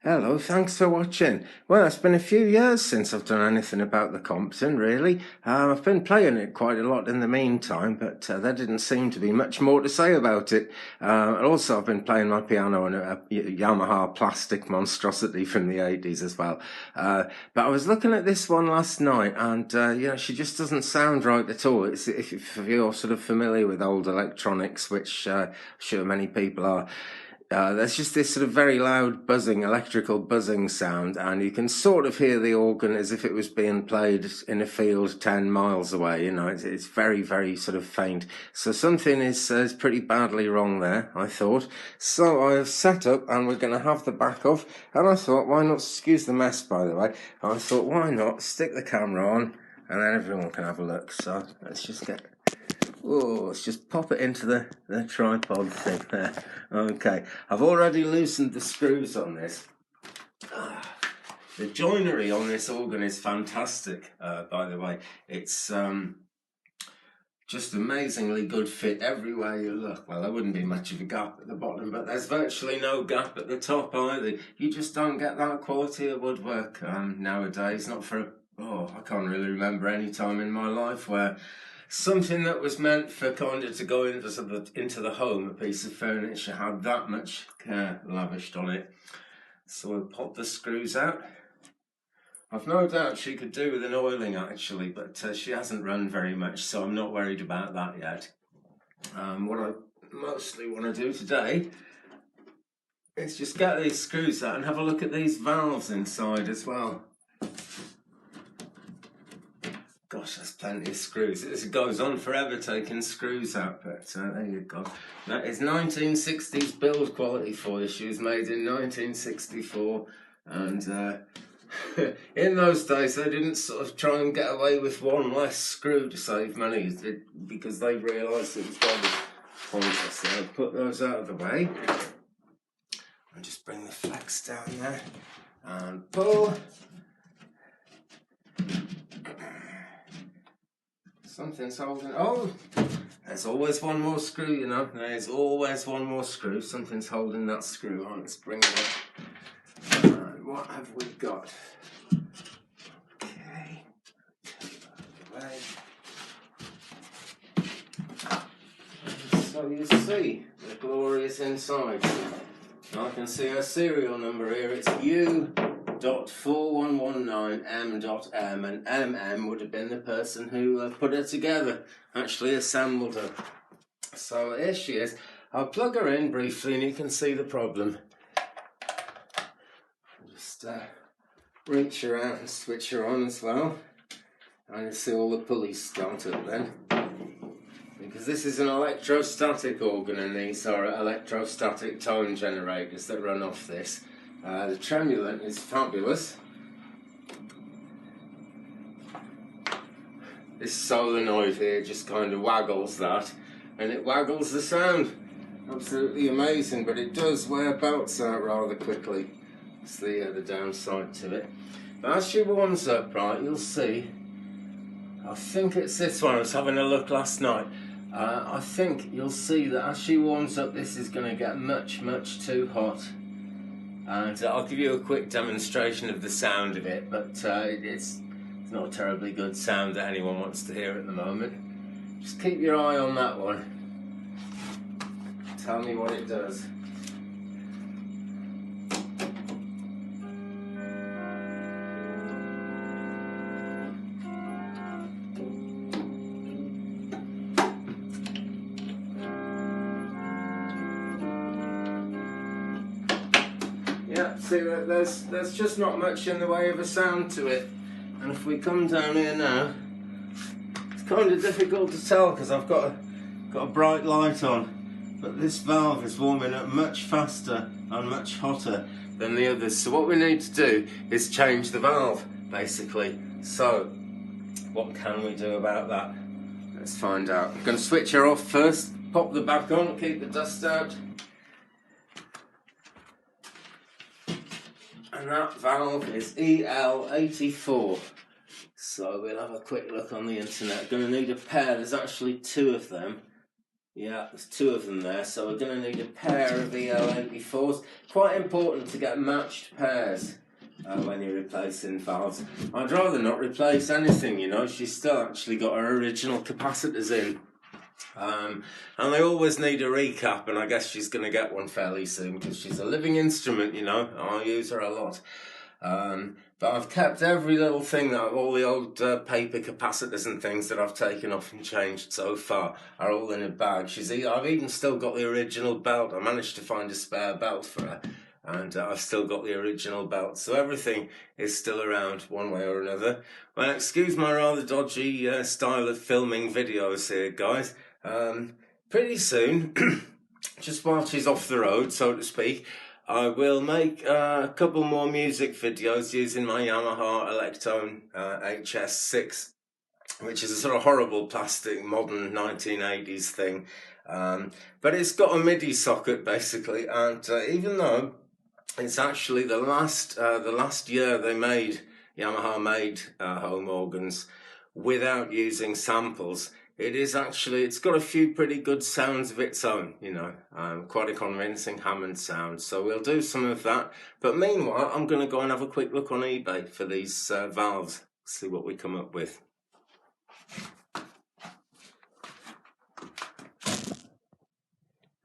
Hello, thanks for watching. Well, it's been a few years since I've done anything about the Compton, really. I've been playing it quite a lot in the meantime, but there didn't seem to be much more to say about it. Also, I've been playing my piano on a Yamaha plastic monstrosity from the 80s as well. But I was looking at this one last night, and she just doesn't sound right at all. If you're sort of familiar with old electronics, which I'm sure many people are, there's just this sort of very loud buzzing, electrical buzzing sound, and you can sort of hear the organ as if it was being played in a field 10 miles away. You know, it's very, very sort of faint. So something is pretty badly wrong there, I thought. So I've set up, and we're going to have the back off, and I thought, why not, excuse the mess, by the way, I thought, why not stick the camera on, and then everyone can have a look. So let's just let's just pop it into the tripod thing there. Okay, I've already loosened the screws on this. The joinery on this organ is fantastic, by the way. It's just amazingly good fit everywhere you look. Well, there wouldn't be much of a gap at the bottom, but there's virtually no gap at the top either. You just don't get that quality of woodwork nowadays. Not for, I can't really remember any time in my life where something that was meant for kind of to go into the home, a piece of furniture, had that much care lavished on it. So we'll pop the screws out. I've no doubt she could do with an oiling actually, but she hasn't run very much, so I'm not worried about that yet. What I mostly want to do today is just get these screws out and have a look at these valves inside as well. Gosh, there's plenty of screws. It goes on forever taking screws out, but there you go. That is 1960s build quality for you. She was made in 1964, and in those days they didn't sort of try and get away with one less screw to save money, because they realised it was going to be pointless. So I'll put those out of the way and just bring the flex down there and pull. Something's holding. Oh, there's always one more screw, you know. There's always one more screw. Something's holding that screw on. Let's bring it up. And what have we got? Okay. So you see the glorious inside. Now I can see her serial number here. It's U.4119M.M, and MM would have been the person who put her together, actually assembled her. So here she is. I'll plug her in briefly and you can see the problem. Just reach her out and switch her on as well. And you see all the pulleys start up then. Because this is an electrostatic organ, and these are electrostatic tone generators that run off this. The tremulant is fabulous. This solenoid here just kind of waggles that, and it waggles the sound. Absolutely amazing, but it does wear belts out rather quickly. That's the downside to it. But as she warms up, right, you'll see, I think it's this one. I was having a look last night. I think you'll see that as she warms up, this is going to get much, much too hot. And I'll give you a quick demonstration of the sound of it, but it's not a terribly good sound that anyone wants to hear at the moment. Just keep your eye on that one. Tell me what it does. Yeah, see, there's just not much in the way of a sound to it. And if we come down here now, it's kind of difficult to tell because I've got a bright light on. But this valve is warming up much faster and much hotter than the others. So what we need to do is change the valve, basically. So, what can we do about that? Let's find out. I'm going to switch her off first, pop the back on, keep the dust out. And that valve is EL84. So we'll have a quick look on the internet. Going to need a pair. There's actually two of them. Yeah, there's two of them there, so we're going to need a pair of EL84s. Quite important to get matched pairs when you're replacing valves. I'd rather not replace anything, you know. She's still actually got her original capacitors in. And they always need a recap, and I guess she's going to get one fairly soon because she's a living instrument, you know. I use her a lot. But I've kept every little thing, that all the old paper capacitors and things that I've taken off and changed so far are all in a bag. I've even still got the original belt. I managed to find a spare belt for her, and I've still got the original belt. So everything is still around one way or another. Well, excuse my rather dodgy style of filming videos here, guys. Pretty soon, just while she's off the road, so to speak, I will make a couple more music videos using my Yamaha Electrone HS6, which is a sort of horrible plastic modern 1980s thing. But it's got a MIDI socket basically, and even though it's actually the last year Yamaha made home organs without using samples, it's got a few pretty good sounds of its own, you know, quite a convincing Hammond sound. So we'll do some of that. But meanwhile, I'm going to go and have a quick look on eBay for these valves, see what we come up with.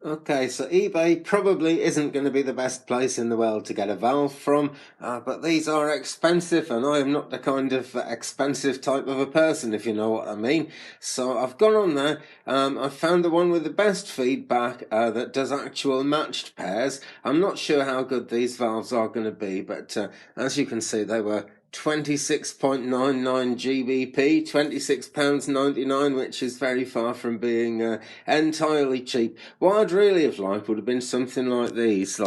Okay, so eBay probably isn't going to be the best place in the world to get a valve from, but these are expensive, and I am not the kind of expensive type of a person, if you know what I mean. So I've gone on there, I've found the one with the best feedback that does actual matched pairs. I'm not sure how good these valves are going to be, but as you can see, they were 26.99 GBP, £26.99, which is very far from being entirely cheap. What I'd really have liked would have been something like these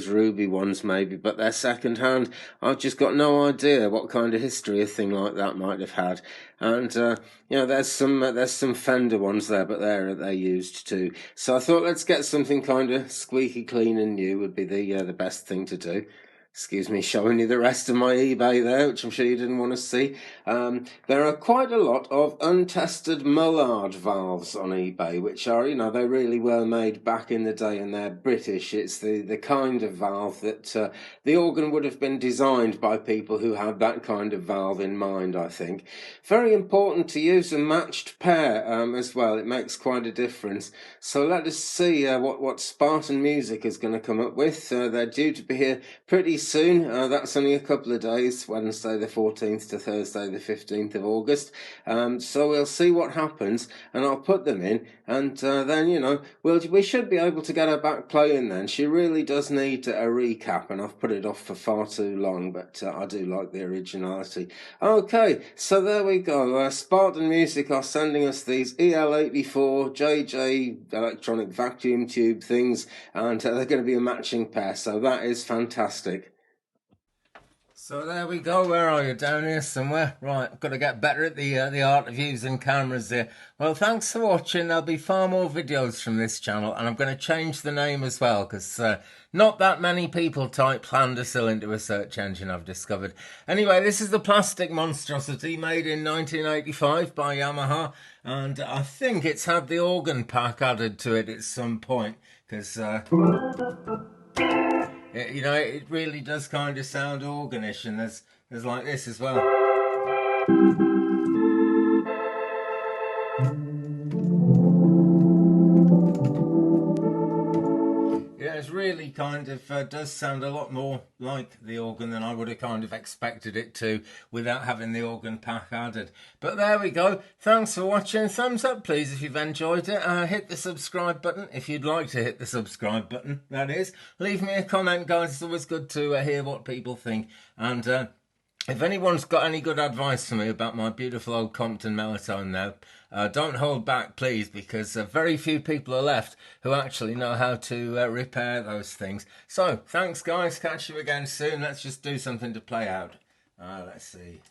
ruby ones maybe, but they're second hand. I've just got no idea what kind of history a thing like that might have had. And you know, there's some Fender ones there, but they're used too. So I thought, let's get something kind of squeaky clean and new would be the best thing to do. Excuse me, showing you the rest of my eBay there, which I'm sure you didn't want to see. There are quite a lot of untested Mullard valves on eBay, which are, you know, they really were made back in the day, and they're British. It's the kind of valve that the organ would have been designed by people who had that kind of valve in mind, I think. Very important to use a matched pair as well. It makes quite a difference. So let us see what Spartan Music is going to come up with. They're due to be here pretty soon. That's only a couple of days, Wednesday the 14th to Thursday the 15th of August. So we'll see what happens, and I'll put them in, and then, you know, we should be able to get her back playing then. She really does need a recap, and I've put it off for far too long, but I do like the originality. Okay, so there we go. Spartan Music are sending us these EL84 JJ electronic vacuum tube things, and they're going to be a matching pair, so that is fantastic. So there we go. Where are you? Down here somewhere. Right, I've got to get better at the art of using cameras here. Well, thanks for watching. There'll be far more videos from this channel, and I'm going to change the name as well, because not that many people type Plandersill into a search engine, I've discovered. Anyway, this is the plastic monstrosity made in 1985 by Yamaha, and I think it's had the organ pack added to it at some point, because you know, it really does kind of sound organish, and there's like this as well. Yeah, it's really kind of does sound a lot more like the organ than I would have kind of expected it to without having the organ pack added. But there we go. Thanks for watching. Thumbs up, please, if you've enjoyed it. Hit the subscribe button if you'd like to hit the subscribe button, that is. Leave me a comment, guys. It's always good to hear what people think. And if anyone's got any good advice for me about my beautiful old Compton Melotone now, don't hold back, please, because very few people are left who actually know how to repair those things. So, thanks, guys. Catch you again soon. Let's just do something to play out. Let's see.